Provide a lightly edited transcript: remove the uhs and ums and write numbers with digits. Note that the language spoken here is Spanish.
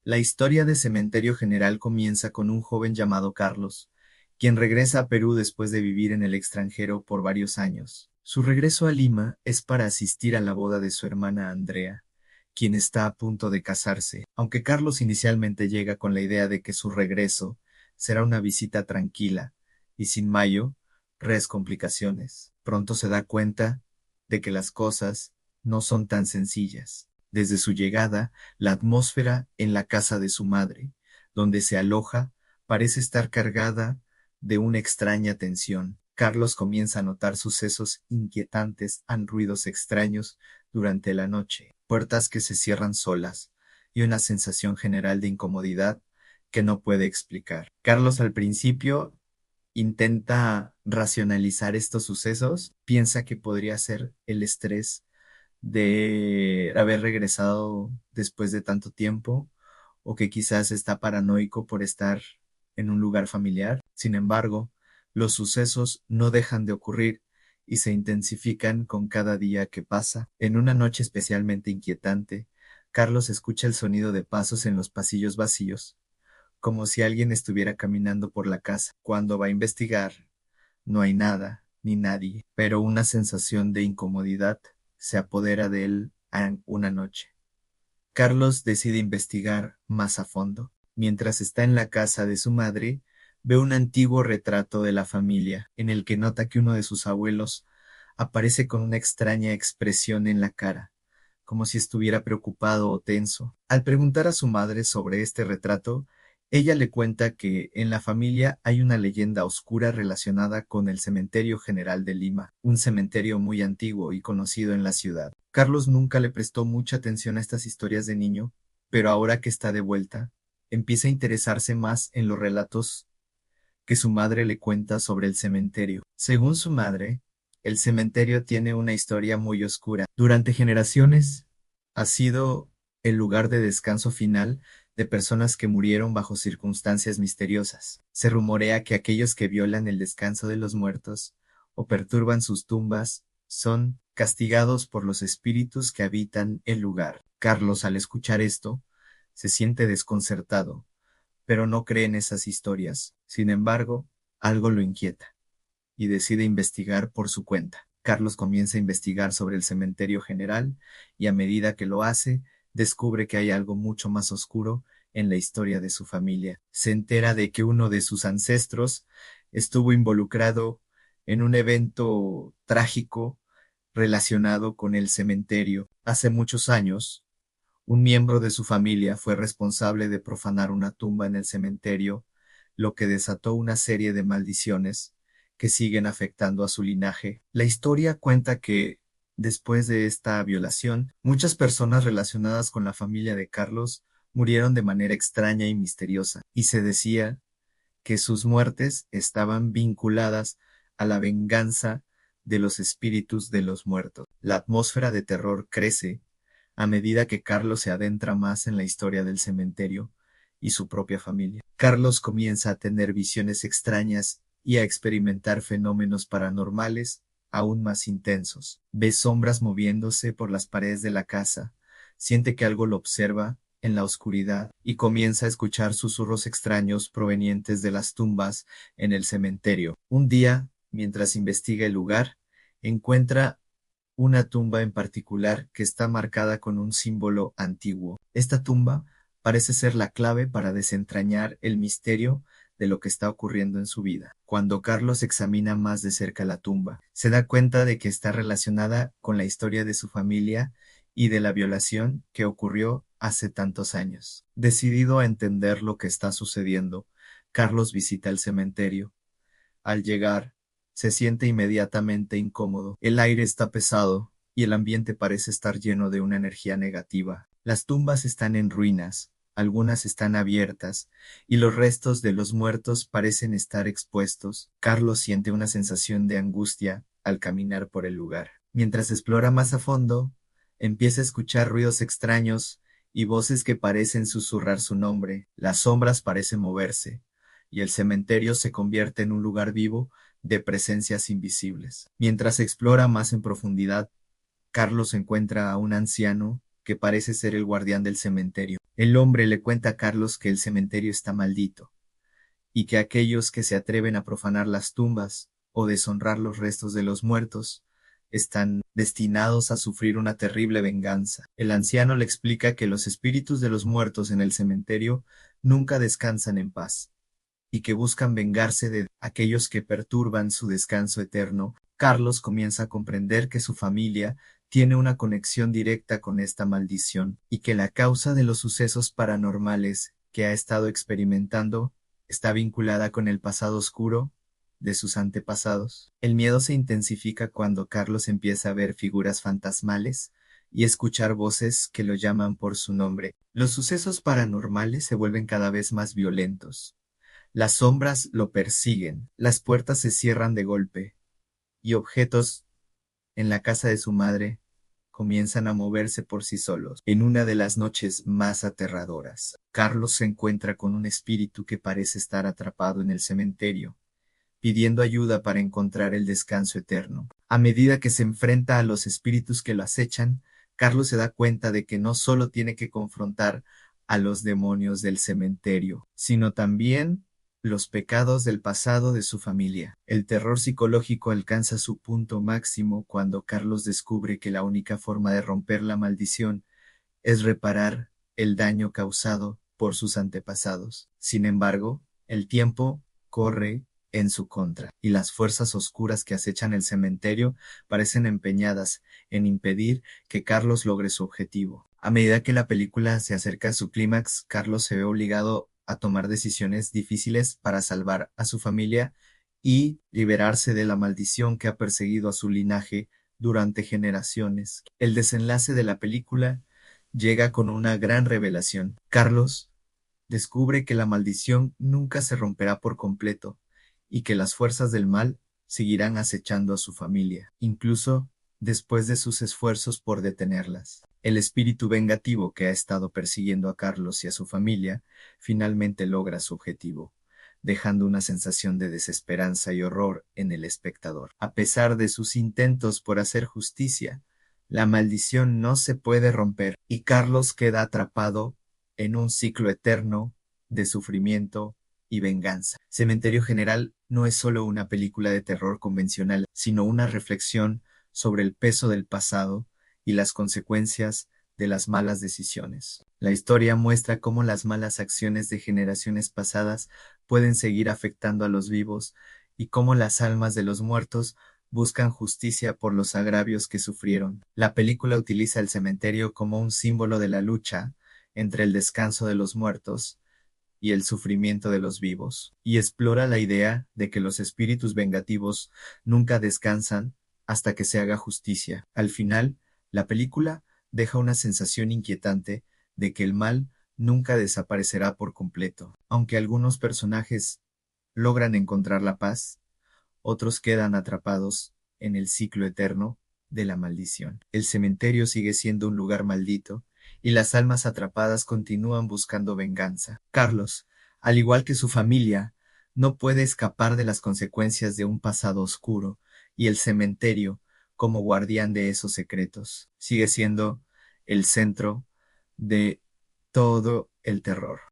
La historia de Cementerio General comienza con un joven llamado Carlos, quien regresa a Perú después de vivir en el extranjero por varios años. Su regreso a Lima es para asistir a la boda de su hermana Andrea, quien está a punto de casarse, aunque Carlos inicialmente llega con la idea de que su regreso será una visita tranquila y sin mayores complicaciones. Pronto se da cuenta de que las cosas no son tan sencillas. Desde su llegada, la atmósfera en la casa de su madre, donde se aloja, parece estar cargada de una extraña tensión. Carlos comienza a notar sucesos inquietantes, ruidos extraños durante la noche, puertas que se cierran solas y una sensación general de incomodidad que no puede explicar. Carlos al principio intenta racionalizar estos sucesos, piensa que podría ser el estrés de haber regresado después de tanto tiempo o que quizás está paranoico por estar en un lugar familiar. Sin embargo, los sucesos no dejan de ocurrir y se intensifican con cada día que pasa. En una noche especialmente inquietante, Carlos escucha el sonido de pasos en los pasillos vacíos, como si alguien estuviera caminando por la casa. Cuando va a investigar, no hay nada ni nadie, pero una sensación de incomodidad se apodera de él una noche. Carlos decide investigar más a fondo. Mientras está en la casa de su madre, ve un antiguo retrato de la familia, en el que nota que uno de sus abuelos aparece con una extraña expresión en la cara, como si estuviera preocupado o tenso. Al preguntar a su madre sobre este retrato, ella le cuenta que en la familia hay una leyenda oscura relacionada con el Cementerio General de Lima, un cementerio muy antiguo y conocido en la ciudad. Carlos nunca le prestó mucha atención a estas historias de niño, pero ahora que está de vuelta, empieza a interesarse más en los relatos que su madre le cuenta sobre el cementerio. Según su madre, el cementerio tiene una historia muy oscura. Durante generaciones ha sido el lugar de descanso final de personas que murieron bajo circunstancias misteriosas. Se rumorea que aquellos que violan el descanso de los muertos o perturban sus tumbas son castigados por los espíritus que habitan el lugar. Carlos, al escuchar esto, se siente desconcertado, pero no cree en esas historias. Sin embargo, algo lo inquieta y decide investigar por su cuenta. Carlos comienza a investigar sobre el cementerio general y a medida que lo hace, descubre que hay algo mucho más oscuro en la historia de su familia. Se entera de que uno de sus ancestros estuvo involucrado en un evento trágico relacionado con el cementerio. Hace muchos años, un miembro de su familia fue responsable de profanar una tumba en el cementerio, lo que desató una serie de maldiciones que siguen afectando a su linaje. La historia cuenta que, después de esta violación, muchas personas relacionadas con la familia de Carlos murieron de manera extraña y misteriosa, y se decía que sus muertes estaban vinculadas a la venganza de los espíritus de los muertos. La atmósfera de terror crece a medida que Carlos se adentra más en la historia del cementerio y su propia familia. Carlos comienza a tener visiones extrañas y a experimentar fenómenos paranormales aún más intensos. Ve sombras moviéndose por las paredes de la casa, siente que algo lo observa en la oscuridad y comienza a escuchar susurros extraños provenientes de las tumbas en el cementerio. Un día, mientras investiga el lugar, encuentra una tumba en particular que está marcada con un símbolo antiguo. Esta tumba parece ser la clave para desentrañar el misterio de lo que está ocurriendo en su vida. Cuando Carlos examina más de cerca la tumba, se da cuenta de que está relacionada con la historia de su familia y de la violación que ocurrió hace tantos años. Decidido a entender lo que está sucediendo, Carlos visita el cementerio. Al llegar, se siente inmediatamente incómodo. El aire está pesado y el ambiente parece estar lleno de una energía negativa. Las tumbas están en ruinas, algunas están abiertas y los restos de los muertos parecen estar expuestos. Carlos siente una sensación de angustia al caminar por el lugar. Mientras explora más a fondo, empieza a escuchar ruidos extraños y voces que parecen susurrar su nombre. Las sombras parecen moverse y el cementerio se convierte en un lugar vivo de presencias invisibles. Mientras explora más en profundidad, Carlos encuentra a un anciano que parece ser el guardián del cementerio. El hombre le cuenta a Carlos que el cementerio está maldito, y que aquellos que se atreven a profanar las tumbas o deshonrar los restos de los muertos están destinados a sufrir una terrible venganza. El anciano le explica que los espíritus de los muertos en el cementerio nunca descansan en paz, y que buscan vengarse de aquellos que perturban su descanso eterno. Carlos comienza a comprender que su familia tiene una conexión directa con esta maldición, y que la causa de los sucesos paranormales que ha estado experimentando está vinculada con el pasado oscuro de sus antepasados. El miedo se intensifica cuando Carlos empieza a ver figuras fantasmales y escuchar voces que lo llaman por su nombre. Los sucesos paranormales se vuelven cada vez más violentos. Las sombras lo persiguen, las puertas se cierran de golpe, y objetos en la casa de su madre comienzan a moverse por sí solos. En una de las noches más aterradoras, Carlos se encuentra con un espíritu que parece estar atrapado en el cementerio, pidiendo ayuda para encontrar el descanso eterno. A medida que se enfrenta a los espíritus que lo acechan, Carlos se da cuenta de que no solo tiene que confrontar a los demonios del cementerio, sino también los pecados del pasado de su familia. El terror psicológico alcanza su punto máximo cuando Carlos descubre que la única forma de romper la maldición es reparar el daño causado por sus antepasados. Sin embargo, el tiempo corre en su contra, y las fuerzas oscuras que acechan el cementerio parecen empeñadas en impedir que Carlos logre su objetivo. A medida que la película se acerca a su clímax, Carlos se ve obligado a tomar decisiones difíciles para salvar a su familia y liberarse de la maldición que ha perseguido a su linaje durante generaciones. El desenlace de la película llega con una gran revelación. Carlos descubre que la maldición nunca se romperá por completo y que las fuerzas del mal seguirán acechando a su familia, incluso después de sus esfuerzos por detenerlas. El espíritu vengativo que ha estado persiguiendo a Carlos y a su familia finalmente logra su objetivo, dejando una sensación de desesperanza y horror en el espectador. A pesar de sus intentos por hacer justicia, la maldición no se puede romper y Carlos queda atrapado en un ciclo eterno de sufrimiento y venganza. Cementerio General no es solo una película de terror convencional, sino una reflexión sobre el peso del pasado y las consecuencias de las malas decisiones. La historia muestra cómo las malas acciones de generaciones pasadas pueden seguir afectando a los vivos y cómo las almas de los muertos buscan justicia por los agravios que sufrieron. La película utiliza el cementerio como un símbolo de la lucha entre el descanso de los muertos y el sufrimiento de los vivos, y explora la idea de que los espíritus vengativos nunca descansan hasta que se haga justicia. Al final, la película deja una sensación inquietante de que el mal nunca desaparecerá por completo. Aunque algunos personajes logran encontrar la paz, otros quedan atrapados en el ciclo eterno de la maldición. El cementerio sigue siendo un lugar maldito, y las almas atrapadas continúan buscando venganza. Carlos, al igual que su familia, no puede escapar de las consecuencias de un pasado oscuro, y el cementerio, como guardián de esos secretos, sigue siendo el centro de todo el terror.